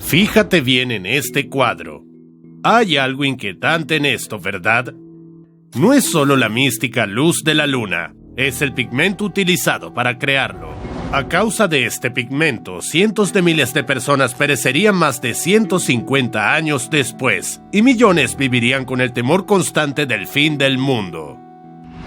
Fíjate bien en este cuadro. Hay algo inquietante en esto, ¿verdad? No es solo la mística luz de la luna, es el pigmento utilizado para crearlo. A causa de este pigmento, cientos de miles de personas perecerían más de 150 años después, y millones vivirían con el temor constante del fin del mundo.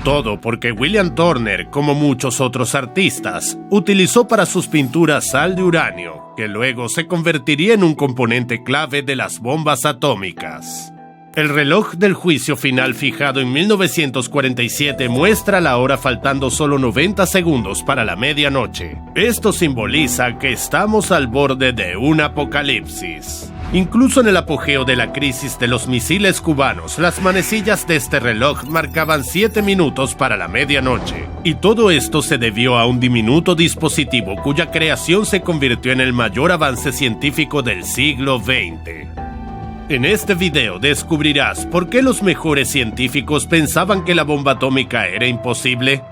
Todo porque William Turner, como muchos otros artistas, utilizó para sus pinturas sal de uranio, que luego se convertiría en un componente clave de las bombas atómicas. El reloj del juicio final fijado en 1947 muestra la hora faltando solo 90 segundos para la medianoche. Esto simboliza que estamos al borde de un apocalipsis. Incluso en el apogeo de la crisis de los misiles cubanos, las manecillas de este reloj marcaban 7 minutos para la medianoche. Y todo esto se debió a un diminuto dispositivo cuya creación se convirtió en el mayor avance científico del siglo XX. En este video descubrirás por qué los mejores científicos pensaban que la bomba atómica era imposible,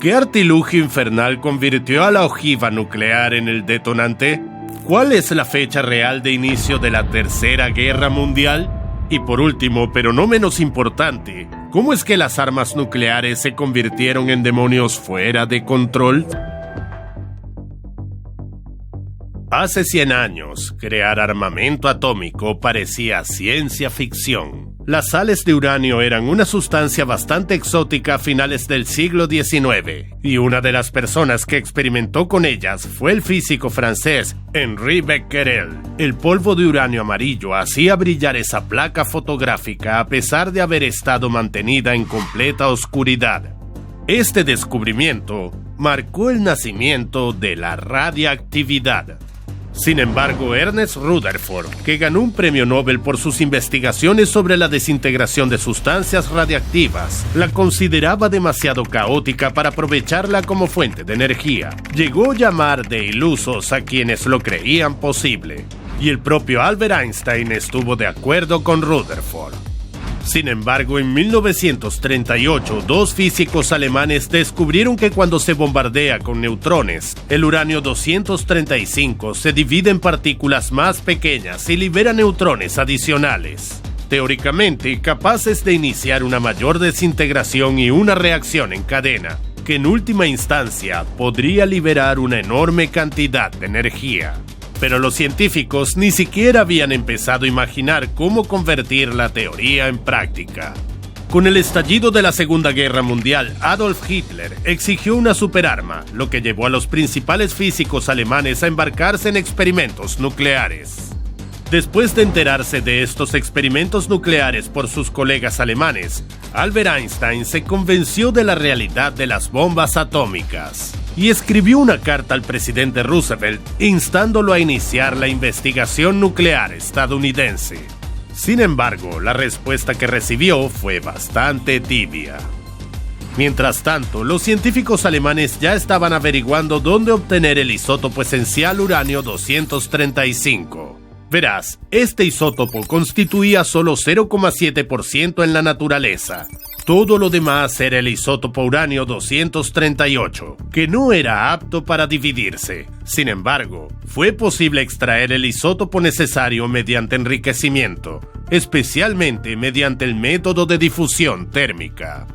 qué artilugio infernal convirtió a la ojiva nuclear en el detonante, cuál es la fecha real de inicio de la Tercera Guerra Mundial, y por último, pero no menos importante, ¿cómo es que las armas nucleares se convirtieron en demonios fuera de control? Hace 100 años, crear armamento atómico parecía ciencia ficción. Las sales de uranio eran una sustancia bastante exótica a finales del siglo XIX, y una de las personas que experimentó con ellas fue el físico francés Henri Becquerel. El polvo de uranio amarillo hacía brillar esa placa fotográfica a pesar de haber estado mantenida en completa oscuridad. Este descubrimiento marcó el nacimiento de la radiactividad. Sin embargo, Ernest Rutherford, que ganó un premio Nobel por sus investigaciones sobre la desintegración de sustancias radiactivas, la consideraba demasiado caótica para aprovecharla como fuente de energía. Llegó a llamar de ilusos a quienes lo creían posible, y el propio Albert Einstein estuvo de acuerdo con Rutherford. Sin embargo, en 1938, dos físicos alemanes descubrieron que cuando se bombardea con neutrones, el uranio 235 se divide en partículas más pequeñas y libera neutrones adicionales, teóricamente capaces de iniciar una mayor desintegración y una reacción en cadena, que en última instancia podría liberar una enorme cantidad de energía. Pero los científicos ni siquiera habían empezado a imaginar cómo convertir la teoría en práctica. Con el estallido de la Segunda Guerra Mundial, Adolf Hitler exigió una superarma, lo que llevó a los principales físicos alemanes a embarcarse en experimentos nucleares. Después de enterarse de estos experimentos nucleares por sus colegas alemanes, Albert Einstein se convenció de la realidad de las bombas atómicas y escribió una carta al presidente Roosevelt instándolo a iniciar la investigación nuclear estadounidense. Sin embargo, la respuesta que recibió fue bastante tibia. Mientras tanto, los científicos alemanes ya estaban averiguando dónde obtener el isótopo esencial uranio 235. Verás, este isótopo constituía solo 0,7% en la naturaleza. Todo lo demás era el isótopo uranio 238, que no era apto para dividirse. Sin embargo, fue posible extraer el isótopo necesario mediante enriquecimiento, especialmente mediante el método de difusión térmica.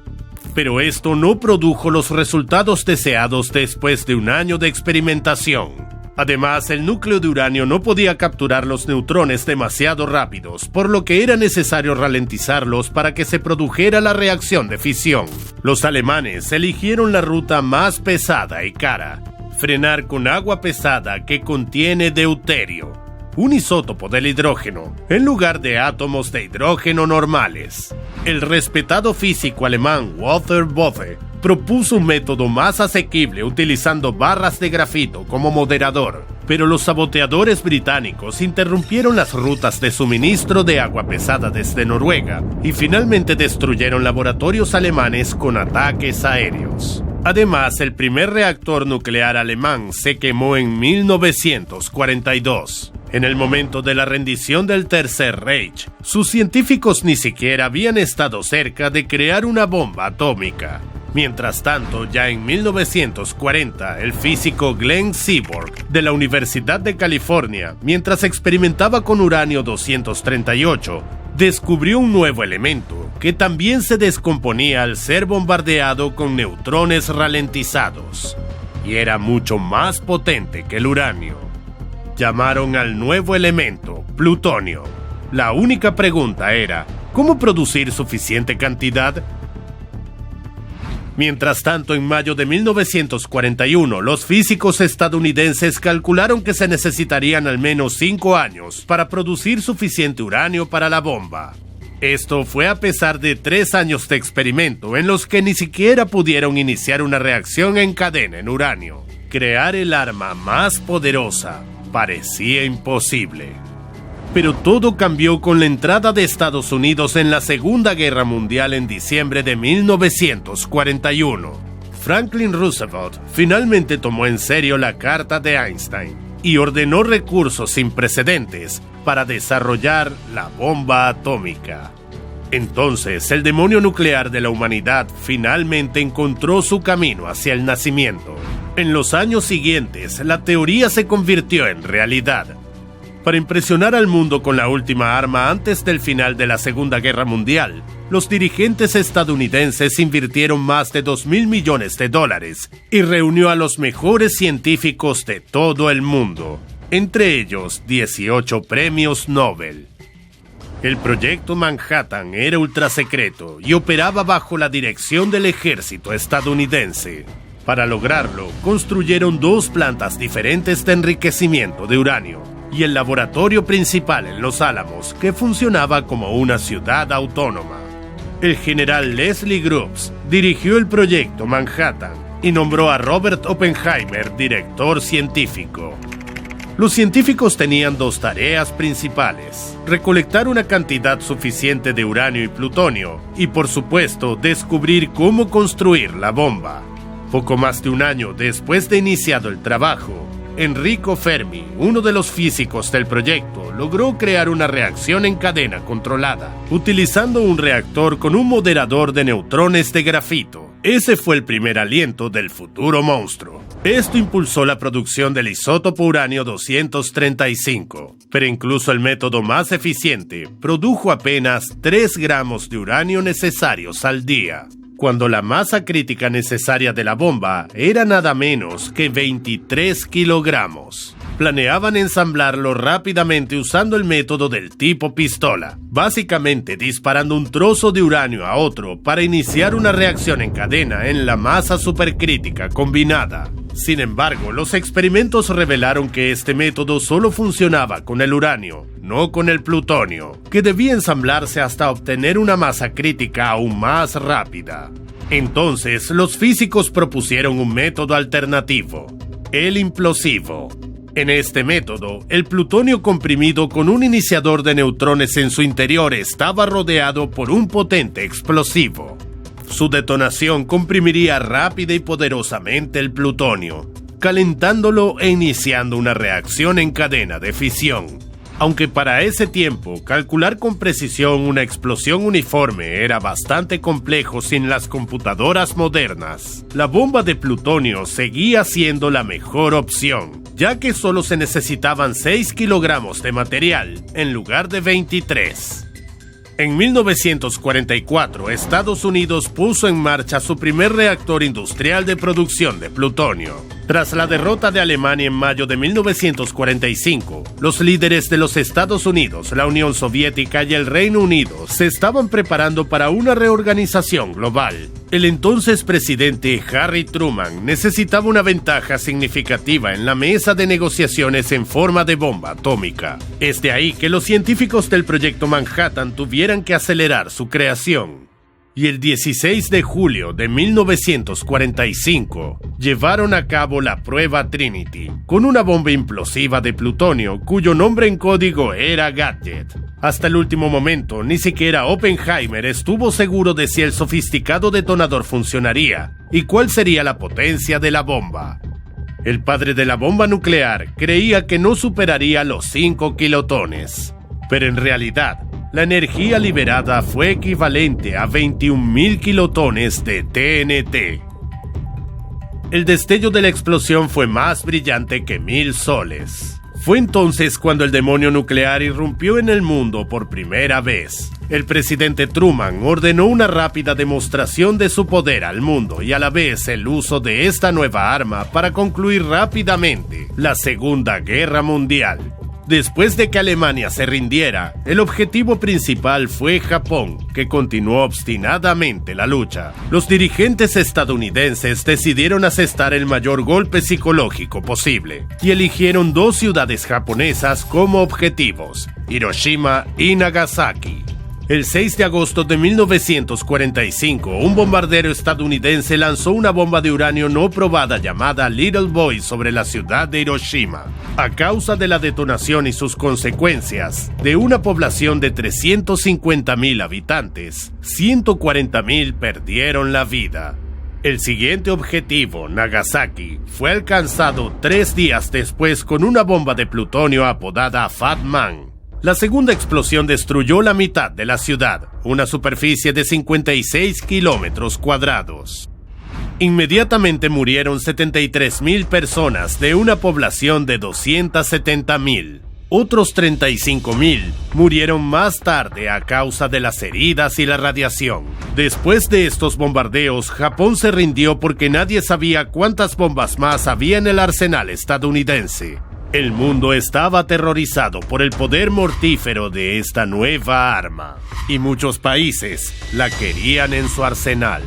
Pero esto no produjo los resultados deseados después de un año de experimentación. Además, el núcleo de uranio no podía capturar los neutrones demasiado rápidos, por lo que era necesario ralentizarlos para que se produjera la reacción de fisión. Los alemanes eligieron la ruta más pesada y cara: frenar con agua pesada que contiene deuterio, un isótopo del hidrógeno, en lugar de átomos de hidrógeno normales. El respetado físico alemán Walther Bothe propuso un método más asequible utilizando barras de grafito como moderador, pero los saboteadores británicos interrumpieron las rutas de suministro de agua pesada desde Noruega y finalmente destruyeron laboratorios alemanes con ataques aéreos. Además, el primer reactor nuclear alemán se quemó en 1942. En el momento de la rendición del Tercer Reich, sus científicos ni siquiera habían estado cerca de crear una bomba atómica. Mientras tanto, ya en 1940, el físico Glenn Seaborg, de la Universidad de California, mientras experimentaba con uranio-238, descubrió un nuevo elemento que también se descomponía al ser bombardeado con neutrones ralentizados, y era mucho más potente que el uranio. Llamaron al nuevo elemento plutonio. La única pregunta era, ¿cómo producir suficiente cantidad? Mientras tanto, en mayo de 1941, los físicos estadounidenses calcularon que se necesitarían al menos 5 años para producir suficiente uranio para la bomba. Esto fue a pesar de 3 años de experimento en los que ni siquiera pudieron iniciar una reacción en cadena en uranio. Crear el arma más poderosa parecía imposible. Pero todo cambió con la entrada de Estados Unidos en la Segunda Guerra Mundial en diciembre de 1941. Franklin Roosevelt finalmente tomó en serio la carta de Einstein y ordenó recursos sin precedentes para desarrollar la bomba atómica. Entonces, el demonio nuclear de la humanidad finalmente encontró su camino hacia el nacimiento. En los años siguientes, la teoría se convirtió en realidad. Para impresionar al mundo con la última arma antes del final de la Segunda Guerra Mundial, los dirigentes estadounidenses invirtieron más de $2.000 millones y reunió a los mejores científicos de todo el mundo, entre ellos 18 premios Nobel. El proyecto Manhattan era ultrasecreto y operaba bajo la dirección del ejército estadounidense. Para lograrlo, construyeron 2 plantas diferentes de enriquecimiento de uranio y el laboratorio principal en Los Álamos, que funcionaba como una ciudad autónoma. El general Leslie Groves dirigió el proyecto Manhattan y nombró a Robert Oppenheimer director científico. Los científicos tenían 2 tareas principales: recolectar una cantidad suficiente de uranio y plutonio y, por supuesto, descubrir cómo construir la bomba. Poco más de un año después de iniciado el trabajo, Enrico Fermi, uno de los físicos del proyecto, logró crear una reacción en cadena controlada, utilizando un reactor con un moderador de neutrones de grafito. Ese fue el primer aliento del futuro monstruo. Esto impulsó la producción del isótopo uranio-235, pero incluso el método más eficiente produjo apenas 3 gramos de uranio necesarios al día, cuando la masa crítica necesaria de la bomba era nada menos que 23 kilogramos. Planeaban ensamblarlo rápidamente usando el método del tipo pistola, básicamente disparando un trozo de uranio a otro para iniciar una reacción en cadena en la masa supercrítica combinada. Sin embargo, los experimentos revelaron que este método solo funcionaba con el uranio, no con el plutonio, que debía ensamblarse hasta obtener una masa crítica aún más rápida. Entonces, los físicos propusieron un método alternativo, el implosivo. En este método, el plutonio comprimido con un iniciador de neutrones en su interior estaba rodeado por un potente explosivo. Su detonación comprimiría rápida y poderosamente el plutonio, calentándolo e iniciando una reacción en cadena de fisión. Aunque para ese tiempo, calcular con precisión una explosión uniforme era bastante complejo sin las computadoras modernas, la bomba de plutonio seguía siendo la mejor opción, ya que solo se necesitaban 6 kilogramos de material en lugar de 23. En 1944, Estados Unidos puso en marcha su primer reactor industrial de producción de plutonio. Tras la derrota de Alemania en mayo de 1945, los líderes de los Estados Unidos, la Unión Soviética y el Reino Unido se estaban preparando para una reorganización global. El entonces presidente Harry Truman necesitaba una ventaja significativa en la mesa de negociaciones en forma de bomba atómica. Es de ahí que los científicos del proyecto Manhattan tuvieran que acelerar su creación. Y el 16 de julio de 1945 llevaron a cabo la prueba Trinity, con una bomba implosiva de plutonio cuyo nombre en código era Gadget. Hasta el último momento, ni siquiera Oppenheimer estuvo seguro de si el sofisticado detonador funcionaría y cuál sería la potencia de la bomba. El padre de la bomba nuclear creía que no superaría los 5 kilotones, pero en realidad, La energía liberada fue equivalente a 21.000 kilotones de TNT. El destello de la explosión fue más brillante que 1000 soles. Fue entonces cuando el demonio nuclear irrumpió en el mundo por primera vez. El presidente Truman ordenó una rápida demostración de su poder al mundo y a la vez el uso de esta nueva arma para concluir rápidamente la Segunda Guerra Mundial. Después de que Alemania se rindiera, el objetivo principal fue Japón, que continuó obstinadamente la lucha. Los dirigentes estadounidenses decidieron asestar el mayor golpe psicológico posible y eligieron 2 ciudades japonesas como objetivos: Hiroshima y Nagasaki. El 6 de agosto de 1945, un bombardero estadounidense lanzó una bomba de uranio no probada llamada Little Boy sobre la ciudad de Hiroshima. A causa de la detonación y sus consecuencias, de una población de 350.000 habitantes, 140.000 perdieron la vida. El siguiente objetivo, Nagasaki, fue alcanzado 3 días después con una bomba de plutonio apodada Fat Man. La segunda explosión destruyó la mitad de la ciudad, una superficie de 56 kilómetros cuadrados. Inmediatamente murieron 73.000 personas de una población de 270.000. Otros 35.000 murieron más tarde a causa de las heridas y la radiación. Después de estos bombardeos, Japón se rindió porque nadie sabía cuántas bombas más había en el arsenal estadounidense. El mundo estaba aterrorizado por el poder mortífero de esta nueva arma, y muchos países la querían en su arsenal.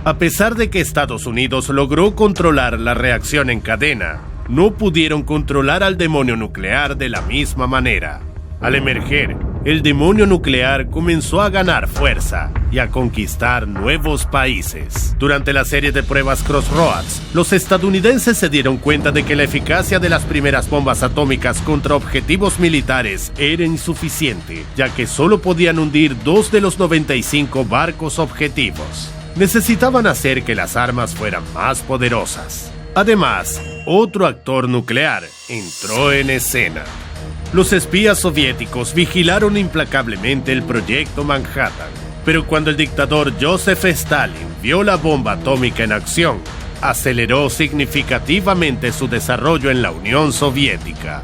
A pesar de que Estados Unidos logró controlar la reacción en cadena, no pudieron controlar al demonio nuclear de la misma manera. Al emerger, el demonio nuclear comenzó a ganar fuerza y a conquistar nuevos países. Durante la serie de pruebas Crossroads, los estadounidenses se dieron cuenta de que la eficacia de las primeras bombas atómicas contra objetivos militares era insuficiente, ya que solo podían hundir 2 de los 95 barcos objetivos. Necesitaban hacer que las armas fueran más poderosas. Además, otro actor nuclear entró en escena. Los espías soviéticos vigilaron implacablemente el proyecto Manhattan, pero cuando el dictador Joseph Stalin vio la bomba atómica en acción, aceleró significativamente su desarrollo en la Unión Soviética.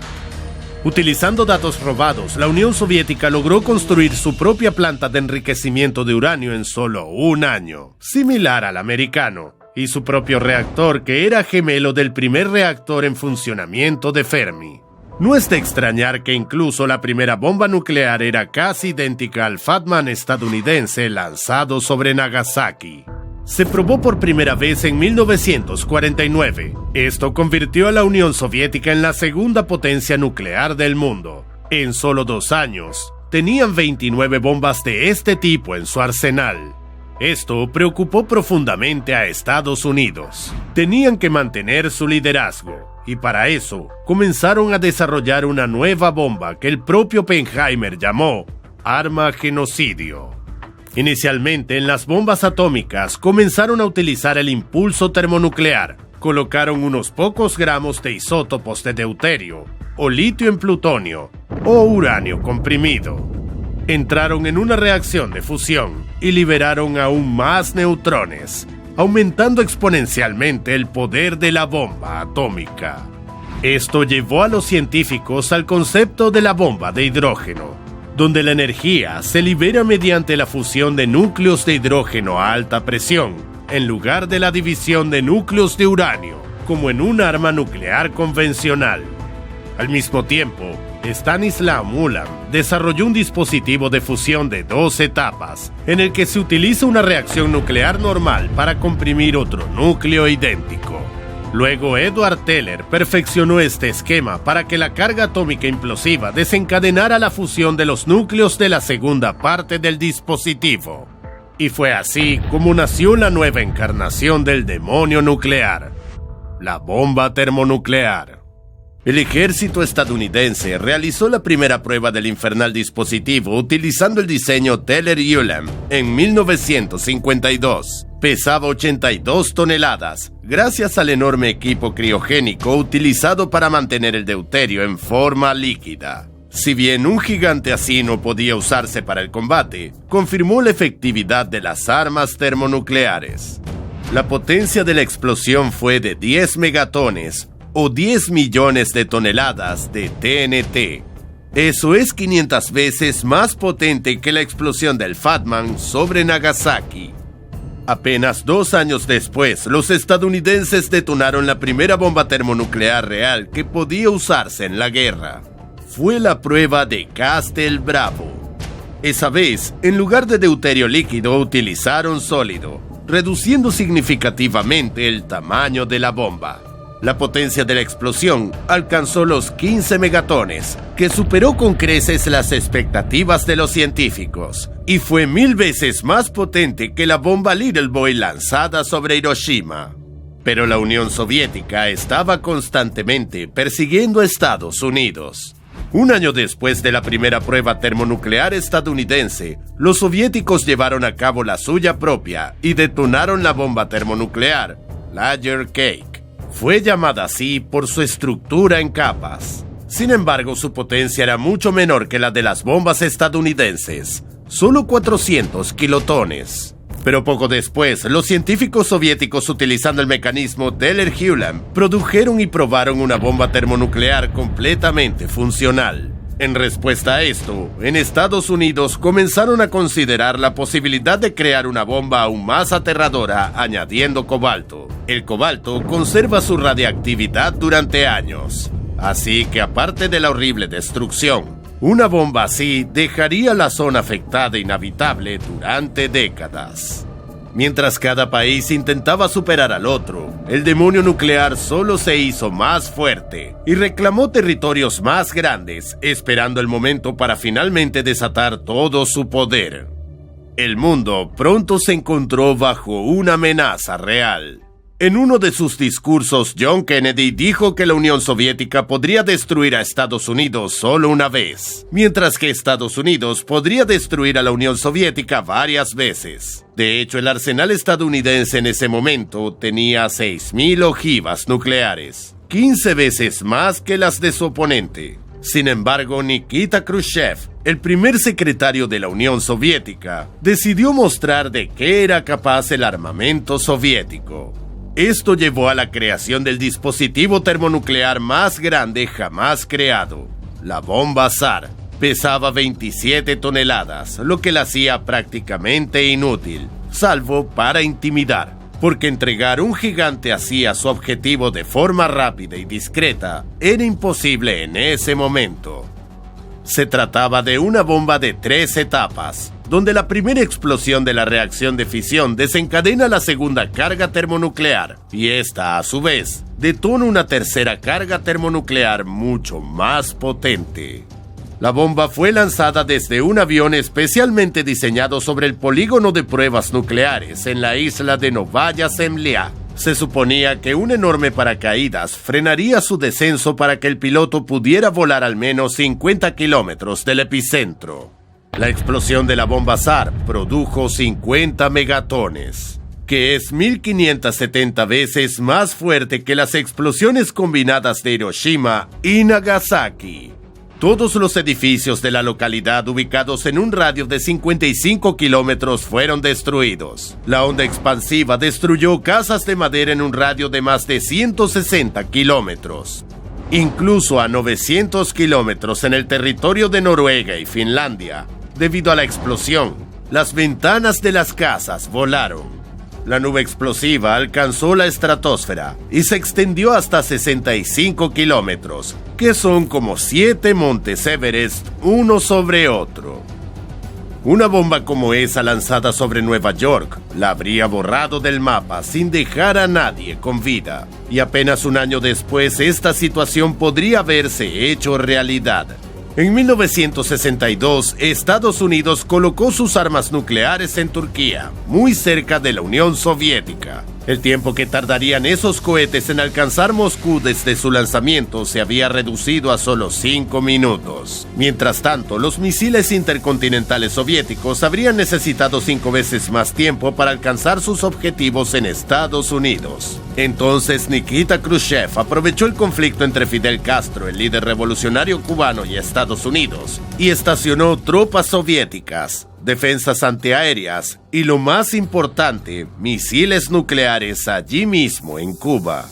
Utilizando datos robados, la Unión Soviética logró construir su propia planta de enriquecimiento de uranio en solo 1 año, similar al americano, y su propio reactor, que era gemelo del primer reactor en funcionamiento de Fermi. No es de extrañar que incluso la primera bomba nuclear era casi idéntica al Fat Man estadounidense lanzado sobre Nagasaki. Se probó por primera vez en 1949. Esto convirtió a la Unión Soviética en la segunda potencia nuclear del mundo. En solo 2 años, tenían 29 bombas de este tipo en su arsenal. Esto preocupó profundamente a Estados Unidos. Tenían que mantener su liderazgo, y para eso comenzaron a desarrollar una nueva bomba que el propio Oppenheimer llamó arma genocidio. Inicialmente, en las bombas atómicas comenzaron a utilizar el impulso termonuclear. Colocaron unos pocos gramos de isótopos de deuterio, o litio en plutonio, o uranio comprimido. Entraron en una reacción de fusión y liberaron aún más neutrones, aumentando exponencialmente el poder de la bomba atómica. Esto llevó a los científicos al concepto de la bomba de hidrógeno, donde la energía se libera mediante la fusión de núcleos de hidrógeno a alta presión, en lugar de la división de núcleos de uranio, como en un arma nuclear convencional. Al mismo tiempo, Stanislav Ulam desarrolló un dispositivo de fusión de 2 etapas, en el que se utiliza una reacción nuclear normal para comprimir otro núcleo idéntico. Luego, Edward Teller perfeccionó este esquema para que la carga atómica implosiva desencadenara la fusión de los núcleos de la segunda parte del dispositivo. Y fue así como nació la nueva encarnación del demonio nuclear, la bomba termonuclear. El ejército estadounidense realizó la primera prueba del infernal dispositivo utilizando el diseño Teller-Ulam en 1952. Pesaba 82 toneladas, gracias al enorme equipo criogénico utilizado para mantener el deuterio en forma líquida. Si bien un gigante así no podía usarse para el combate, confirmó la efectividad de las armas termonucleares. La potencia de la explosión fue de 10 megatones, o 10 millones de toneladas de TNT. Eso es 500 veces más potente que la explosión del Fat Man sobre Nagasaki. Apenas 2 años después, los estadounidenses detonaron la primera bomba termonuclear real que podía usarse en la guerra. Fue la prueba de Castle Bravo. Esa vez, en lugar de deuterio líquido, utilizaron sólido, reduciendo significativamente el tamaño de la bomba. La potencia de la explosión alcanzó los 15 megatones, que superó con creces las expectativas de los científicos, y fue 1000 veces más potente que la bomba Little Boy lanzada sobre Hiroshima. Pero la Unión Soviética estaba constantemente persiguiendo a Estados Unidos. Un año después de la primera prueba termonuclear estadounidense, los soviéticos llevaron a cabo la suya propia y detonaron la bomba termonuclear, Layer Cake. Fue llamada así por su estructura en capas. Sin embargo, su potencia era mucho menor que la de las bombas estadounidenses, solo 400 kilotones. Pero poco después, los científicos soviéticos, utilizando el mecanismo Teller-Hewland, produjeron y probaron una bomba termonuclear completamente funcional. En respuesta a esto, en Estados Unidos comenzaron a considerar la posibilidad de crear una bomba aún más aterradora añadiendo cobalto. El cobalto conserva su radiactividad durante años, así que aparte de la horrible destrucción, una bomba así dejaría la zona afectada inhabitable durante décadas. Mientras cada país intentaba superar al otro, el demonio nuclear solo se hizo más fuerte y reclamó territorios más grandes, esperando el momento para finalmente desatar todo su poder. El mundo pronto se encontró bajo una amenaza real. En uno de sus discursos, John Kennedy dijo que la Unión Soviética podría destruir a Estados Unidos solo una vez, mientras que Estados Unidos podría destruir a la Unión Soviética varias veces. De hecho, el arsenal estadounidense en ese momento tenía 6.000 ojivas nucleares, 15 veces más que las de su oponente. Sin embargo, Nikita Khrushchev, el primer secretario de la Unión Soviética, decidió mostrar de qué era capaz el armamento soviético. Esto llevó a la creación del dispositivo termonuclear más grande jamás creado, la bomba Tsar. Pesaba 27 toneladas, lo que la hacía prácticamente inútil, salvo para intimidar, porque entregar un gigante así a su objetivo de forma rápida y discreta era imposible en ese momento. Se trataba de una bomba de 3 etapas, donde la primera explosión de la reacción de fisión desencadena la segunda carga termonuclear, y esta, a su vez, detona una tercera carga termonuclear mucho más potente. La bomba fue lanzada desde un avión especialmente diseñado sobre el polígono de pruebas nucleares en la isla de Novaya Zemlya. Se suponía que un enorme paracaídas frenaría su descenso para que el piloto pudiera volar al menos 50 kilómetros del epicentro. La explosión de la bomba Tsar produjo 50 megatones, que es 1570 veces más fuerte que las explosiones combinadas de Hiroshima y Nagasaki. Todos los edificios de la localidad ubicados en un radio de 55 kilómetros fueron destruidos. La onda expansiva destruyó casas de madera en un radio de más de 160 kilómetros. Incluso a 900 kilómetros en el territorio de Noruega y Finlandia, debido a la explosión, las ventanas de las casas volaron. La nube explosiva alcanzó la estratosfera y se extendió hasta 65 kilómetros, que son como 7 montes Everest uno sobre otro. Una bomba como esa lanzada sobre Nueva York la habría borrado del mapa sin dejar a nadie con vida. Y apenas un año después esta situación podría haberse hecho realidad. En 1962, Estados Unidos colocó sus armas nucleares en Turquía, muy cerca de la Unión Soviética. El tiempo que tardarían esos cohetes en alcanzar Moscú desde su lanzamiento se había reducido a solo 5 minutos. Mientras tanto, los misiles intercontinentales soviéticos habrían necesitado 5 veces más tiempo para alcanzar sus objetivos en Estados Unidos. Entonces Nikita Khrushchev aprovechó el conflicto entre Fidel Castro, el líder revolucionario cubano, y Estados Unidos, y estacionó tropas soviéticas, defensas antiaéreas y, lo más importante, misiles nucleares allí mismo en Cuba.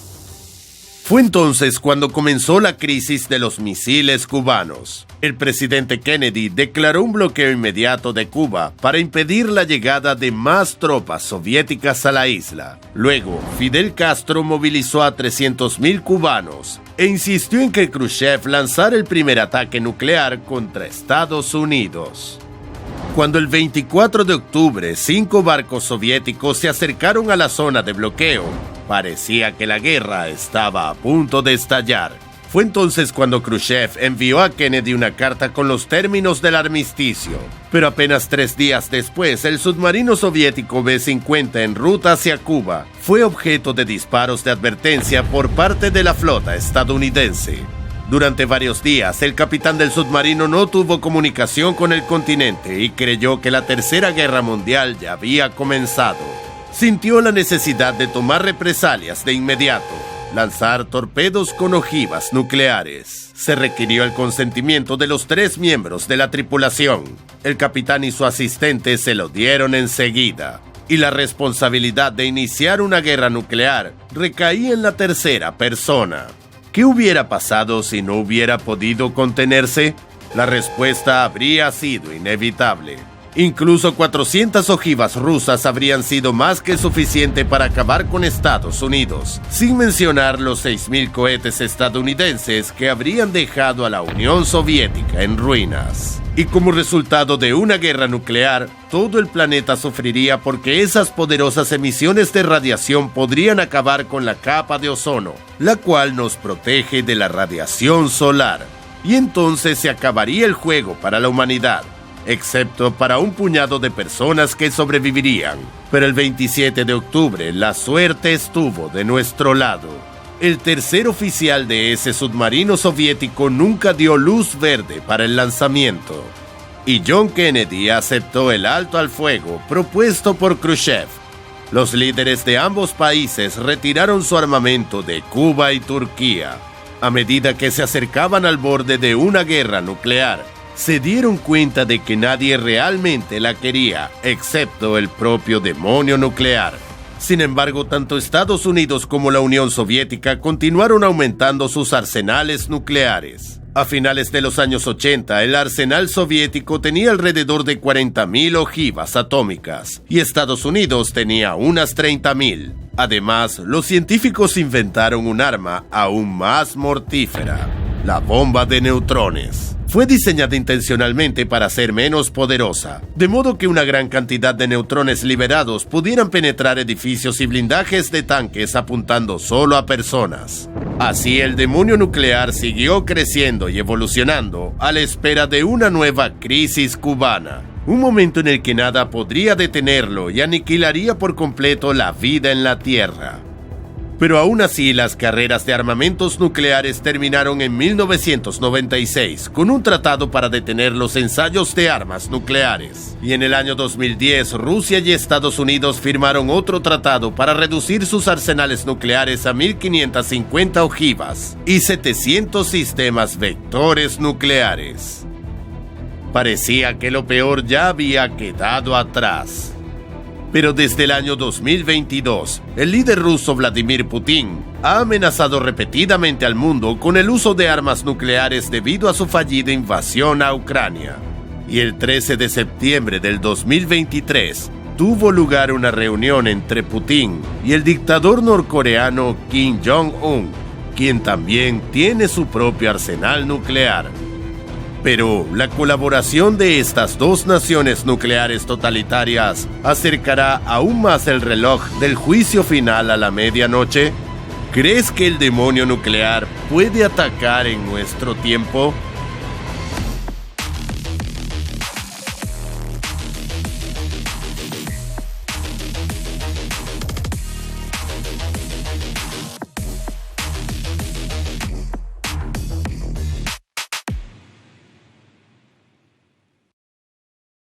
Fue entonces cuando comenzó la crisis de los misiles cubanos. El presidente Kennedy declaró un bloqueo inmediato de Cuba para impedir la llegada de más tropas soviéticas a la isla. Luego, Fidel Castro movilizó a 300.000 cubanos e insistió en que Khrushchev lanzara el primer ataque nuclear contra Estados Unidos. Cuando el 24 de octubre 5 barcos soviéticos se acercaron a la zona de bloqueo, parecía que la guerra estaba a punto de estallar. Fue entonces cuando Khrushchev envió a Kennedy una carta con los términos del armisticio. Pero apenas 3 días después, el submarino soviético B-50 en ruta hacia Cuba fue objeto de disparos de advertencia por parte de la flota estadounidense. Durante varios días, el capitán del submarino no tuvo comunicación con el continente y creyó que la Tercera Guerra Mundial ya había comenzado. Sintió la necesidad de tomar represalias de inmediato, lanzar torpedos con ojivas nucleares. Se requirió el consentimiento de los 3 miembros de la tripulación. El capitán y su asistente se lo dieron enseguida, y la responsabilidad de iniciar una guerra nuclear recaía en la tercera persona. ¿Qué hubiera pasado si no hubiera podido contenerse? La respuesta habría sido inevitable. Incluso 400 ojivas rusas habrían sido más que suficiente para acabar con Estados Unidos, sin mencionar los 6.000 cohetes estadounidenses que habrían dejado a la Unión Soviética en ruinas. Y como resultado de una guerra nuclear, todo el planeta sufriría porque esas poderosas emisiones de radiación podrían acabar con la capa de ozono, la cual nos protege de la radiación solar. Y entonces se acabaría el juego para la humanidad, excepto para un puñado de personas que sobrevivirían. Pero el 27 de octubre la suerte estuvo de nuestro lado. El tercer oficial de ese submarino soviético nunca dio luz verde para el lanzamiento, y John Kennedy aceptó el alto al fuego propuesto por Khrushchev. Los líderes de ambos países retiraron su armamento de Cuba y Turquía. A medida que se acercaban al borde de una guerra nuclear, se dieron cuenta de que nadie realmente la quería, excepto el propio demonio nuclear. Sin embargo, tanto Estados Unidos como la Unión Soviética continuaron aumentando sus arsenales nucleares. A finales de los años 80, el arsenal soviético tenía alrededor de 40.000 ojivas atómicas y Estados Unidos tenía unas 30.000. Además, los científicos inventaron un arma aún más mortífera: la bomba de neutrones. Fue diseñada intencionalmente para ser menos poderosa, de modo que una gran cantidad de neutrones liberados pudieran penetrar edificios y blindajes de tanques apuntando solo a personas. Así, el demonio nuclear siguió creciendo y evolucionando a la espera de una nueva crisis cubana, un momento en el que nada podría detenerlo y aniquilaría por completo la vida en la Tierra. Pero aún así, las carreras de armamentos nucleares terminaron en 1996 con un tratado para detener los ensayos de armas nucleares. Y en el año 2010, Rusia y Estados Unidos firmaron otro tratado para reducir sus arsenales nucleares a 1.550 ojivas y 700 sistemas vectores nucleares. Parecía que lo peor ya había quedado atrás. Pero desde el año 2022, el líder ruso Vladimir Putin ha amenazado repetidamente al mundo con el uso de armas nucleares debido a su fallida invasión a Ucrania. Y el 13 de septiembre del 2023 tuvo lugar una reunión entre Putin y el dictador norcoreano Kim Jong-un, quien también tiene su propio arsenal nuclear. Pero la colaboración de estas dos naciones nucleares totalitarias acercará aún más el reloj del juicio final a la medianoche. ¿Crees que el demonio nuclear puede atacar en nuestro tiempo?